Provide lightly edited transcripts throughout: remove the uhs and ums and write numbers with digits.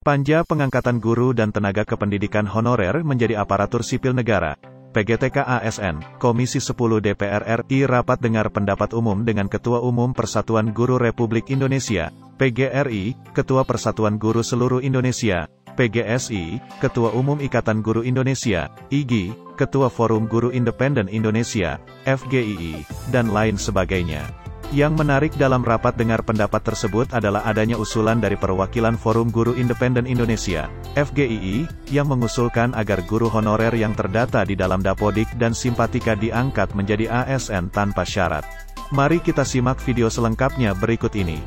Panja Pengangkatan Guru dan Tenaga Kependidikan Honorer menjadi Aparatur Sipil Negara. PGTK ASN, Komisi 10 DPR RI rapat dengar pendapat umum dengan Ketua Umum Persatuan Guru Republik Indonesia, PGRI, Ketua Persatuan Guru Seluruh Indonesia, PGSI, Ketua Umum Ikatan Guru Indonesia, IGI, Ketua Forum Guru Independen Indonesia, FGII, dan lain sebagainya. Yang menarik dalam rapat dengar pendapat tersebut adalah adanya usulan dari perwakilan Forum Guru Independen Indonesia, FGII, yang mengusulkan agar guru honorer yang terdata di dalam Dapodik dan Simpatika diangkat menjadi ASN tanpa syarat. Mari kita simak video selengkapnya berikut ini.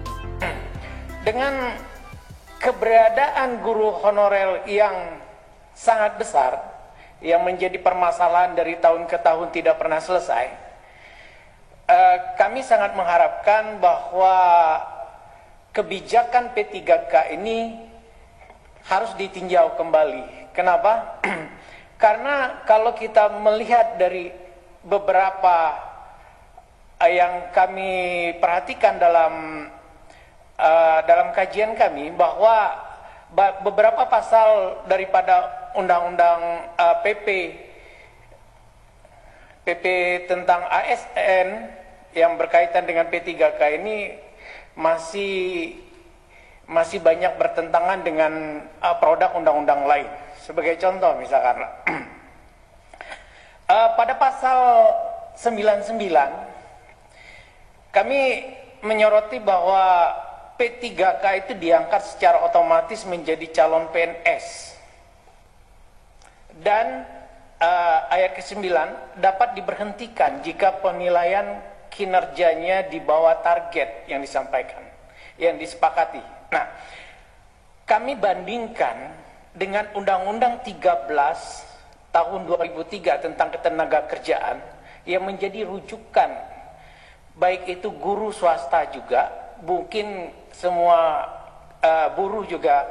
Dengan keberadaan guru honorer yang sangat besar, yang menjadi permasalahan dari tahun ke tahun tidak pernah selesai, kami sangat mengharapkan bahwa kebijakan P3K ini harus ditinjau kembali. Kenapa? Karena kalau kita melihat dari beberapa yang kami perhatikan dalam kajian kami, bahwa beberapa pasal daripada undang-undang PP tentang ASN yang berkaitan dengan P3K ini masih banyak bertentangan dengan produk undang-undang lain. Sebagai contoh misalkan, pada pasal 99 kami menyoroti bahwa P3K itu diangkat secara otomatis menjadi calon PNS, dan ayat ke-9 dapat diberhentikan jika penilaian kinerjanya di bawah target yang disampaikan, yang disepakati. Nah, kami bandingkan dengan Undang-Undang 13 tahun 2003 tentang ketenagakerjaan yang menjadi rujukan, baik itu guru swasta juga, mungkin semua buruh juga,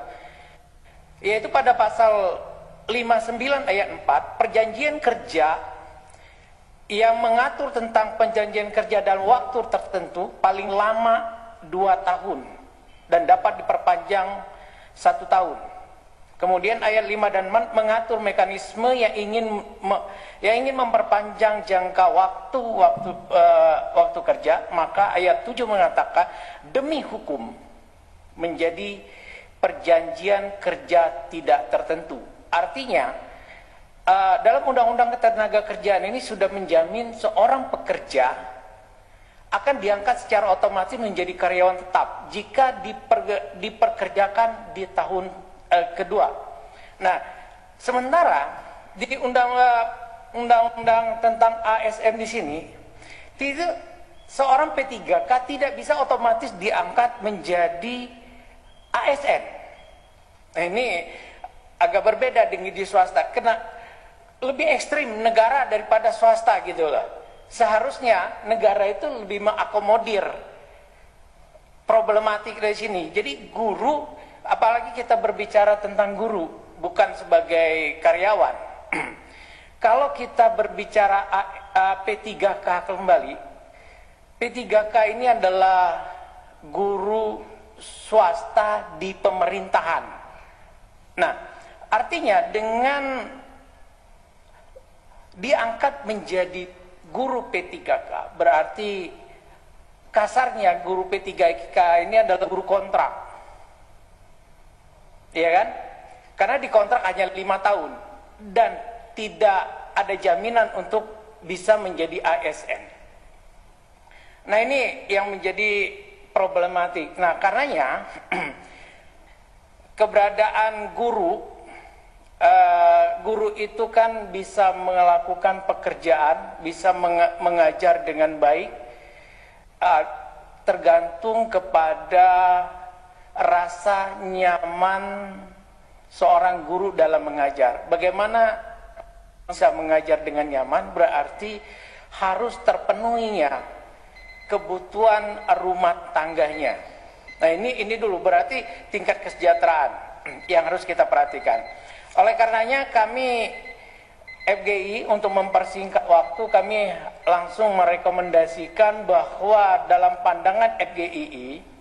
yaitu pada pasal 59 ayat 4, perjanjian kerja yang mengatur tentang perjanjian kerja dalam waktu tertentu paling lama 2 tahun dan dapat diperpanjang 1 tahun. Kemudian ayat 5 dan 6 mengatur mekanisme yang ingin memperpanjang jangka waktu kerja. Maka ayat 7 mengatakan demi hukum menjadi perjanjian kerja tidak tertentu. Artinya, dalam Undang-Undang Ketenagakerjaan ini sudah menjamin seorang pekerja akan diangkat secara otomatis menjadi karyawan tetap jika diperkerjakan di tahun kedua. Nah, sementara di Undang-Undang tentang ASN di sini, seorang P3K tidak bisa otomatis diangkat menjadi ASN. Nah, ini agak berbeda dengan di swasta, kena lebih ekstrim negara daripada swasta gitu loh. Seharusnya negara itu lebih mengakomodir problematik dari sini. Jadi guru, apalagi kita berbicara tentang guru, bukan sebagai karyawan. Kalau kita berbicara P3K kembali, P3K ini adalah guru swasta di pemerintahan. Nah, artinya dengan diangkat menjadi guru P3K, berarti kasarnya guru P3K ini adalah guru kontrak, ya kan? Karena dikontrak hanya 5 tahun dan tidak ada jaminan untuk bisa menjadi ASN. Nah, ini yang menjadi problematik. Nah, karenanya keberadaan guru itu kan bisa melakukan pekerjaan, bisa mengajar dengan baik, tergantung kepada rasa nyaman seorang guru dalam mengajar. Bagaimana bisa mengajar dengan nyaman? Berarti harus terpenuhinya kebutuhan rumah tangganya. Nah, ini dulu berarti tingkat kesejahteraan yang harus kita perhatikan. Oleh karenanya kami FGI untuk mempersingkat waktu, kami langsung merekomendasikan bahwa dalam pandangan FGII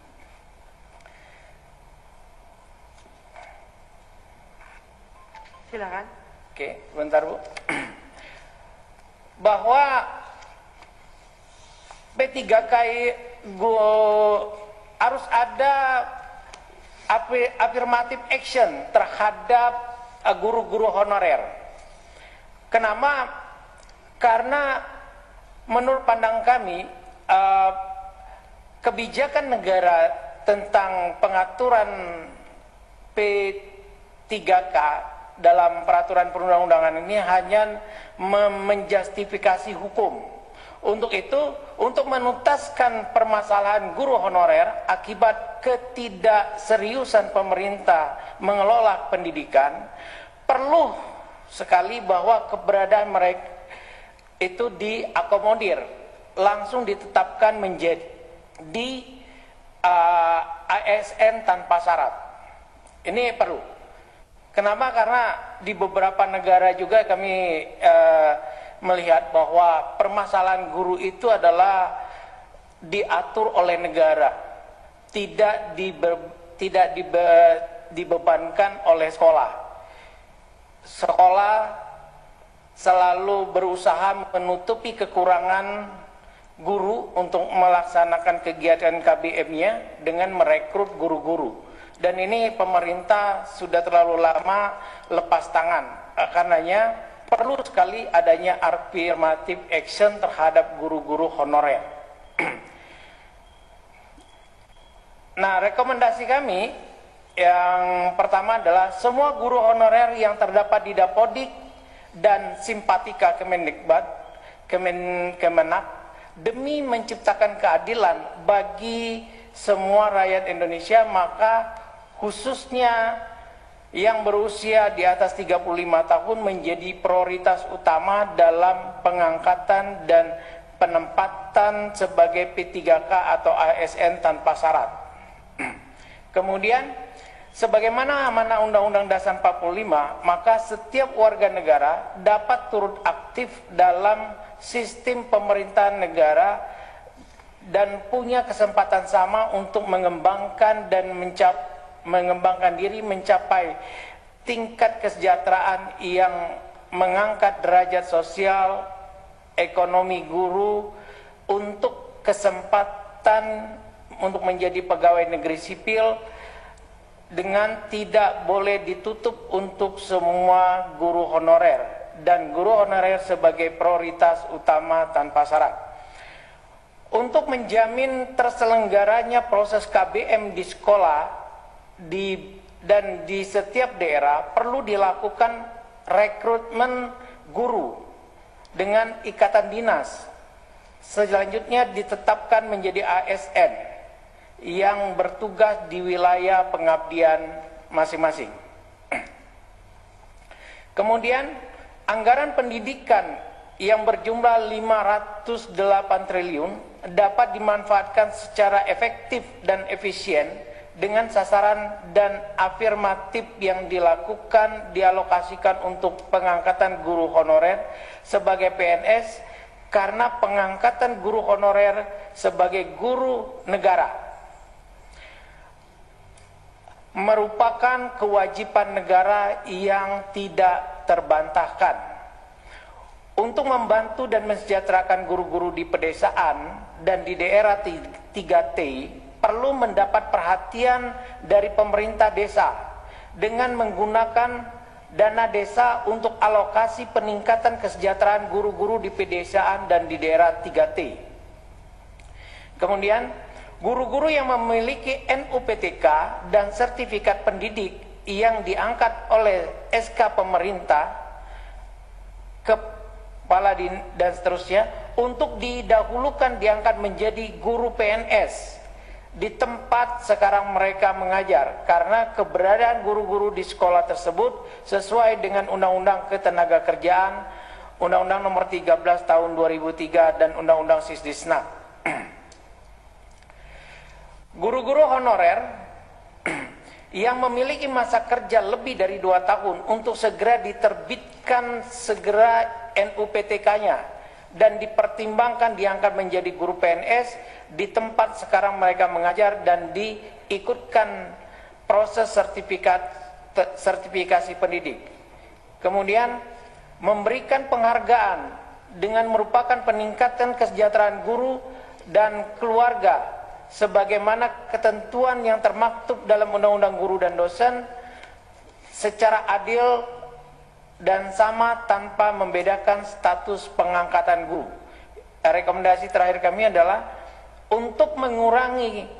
Silakan. Oke, bentar Bu. Bahwa P3KI harus ada affirmative action terhadap guru-guru honorer. Kenapa? Karena menurut pandang kami kebijakan negara tentang pengaturan P3K dalam peraturan perundang-undangan ini hanya menjustifikasi hukum. Untuk itu, untuk menuntaskan permasalahan guru honorer akibat ketidakseriusan pemerintah mengelola pendidikan, perlu sekali bahwa keberadaan mereka itu diakomodir, langsung ditetapkan menjadi ASN tanpa syarat. Ini perlu. Kenapa? Karena di beberapa negara juga kami melihat bahwa permasalahan guru itu adalah diatur oleh negara, tidak dibebankan oleh sekolah. Sekolah selalu berusaha menutupi kekurangan guru untuk melaksanakan kegiatan KBM-nya dengan merekrut guru-guru. Dan ini pemerintah sudah terlalu lama lepas tangan. Karenanya perlu sekali adanya affirmative action terhadap guru-guru honorer. Nah, rekomendasi kami yang pertama adalah semua guru honorer yang terdapat di Dapodik dan Simpatika Kemendikbud, Kemenak, demi menciptakan keadilan bagi semua rakyat Indonesia, maka khususnya yang berusia di atas 35 tahun menjadi prioritas utama dalam pengangkatan dan penempatan sebagai P3K atau ASN tanpa syarat. Kemudian, sebagaimana amanah Undang-Undang Dasar 45, maka setiap warga negara dapat turut aktif dalam sistem pemerintahan negara dan punya kesempatan sama untuk mengembangkan dan mengembangkan diri mencapai tingkat kesejahteraan yang mengangkat derajat sosial ekonomi guru untuk kesempatan untuk menjadi pegawai negeri sipil dengan tidak boleh ditutup untuk semua guru honorer dan guru honorer sebagai prioritas utama tanpa syarat. Untuk menjamin terselenggaranya proses KBM di sekolah dan di setiap daerah perlu dilakukan rekrutmen guru dengan ikatan dinas. Selanjutnya ditetapkan menjadi ASN yang bertugas di wilayah pengabdian masing-masing. Kemudian anggaran pendidikan yang berjumlah 508 triliun dapat dimanfaatkan secara efektif dan efisien dengan sasaran dan afirmatif yang dialokasikan untuk pengangkatan guru honorer sebagai PNS, karena pengangkatan guru honorer sebagai guru negara merupakan kewajiban negara yang tidak terbantahkan. Untuk membantu dan mensejahterakan guru-guru di pedesaan dan di daerah 3T perlu mendapat perhatian dari pemerintah desa dengan menggunakan dana desa untuk alokasi peningkatan kesejahteraan guru-guru di pedesaan dan di daerah 3T. Kemudian, guru-guru yang memiliki NUPTK dan sertifikat pendidik yang diangkat oleh SK pemerintah, kepala dan seterusnya, untuk didahulukan diangkat menjadi guru PNS di tempat sekarang mereka mengajar, karena keberadaan guru-guru di sekolah tersebut sesuai dengan Undang-Undang Ketenagakerjaan, Undang-Undang Nomor 13 Tahun 2003 dan Undang-Undang Sisdisnak. Guru-guru honorer yang memiliki masa kerja lebih dari 2 tahun untuk segera diterbitkan NUPTK-nya dan dipertimbangkan diangkat menjadi guru PNS di tempat sekarang mereka mengajar dan diikutkan proses sertifikasi pendidik. Kemudian memberikan penghargaan dengan merupakan peningkatan kesejahteraan guru dan keluarga sebagaimana ketentuan yang termaktub dalam Undang-Undang Guru dan Dosen secara adil dan sama tanpa membedakan status pengangkatan guru. Rekomendasi terakhir kami adalah untuk mengurangi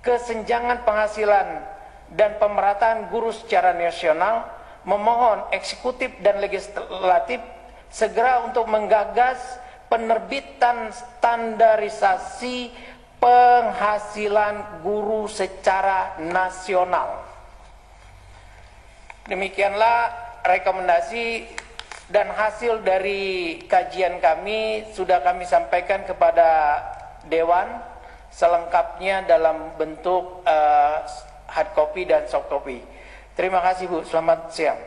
kesenjangan penghasilan dan pemerataan guru secara nasional, memohon eksekutif dan legislatif segera untuk menggagas penerbitan standarisasi penghasilan guru secara nasional. Demikianlah rekomendasi dan hasil dari kajian kami sudah kami sampaikan kepada Dewan selengkapnya dalam bentuk hard copy dan soft copy. Terima kasih Bu, selamat siang.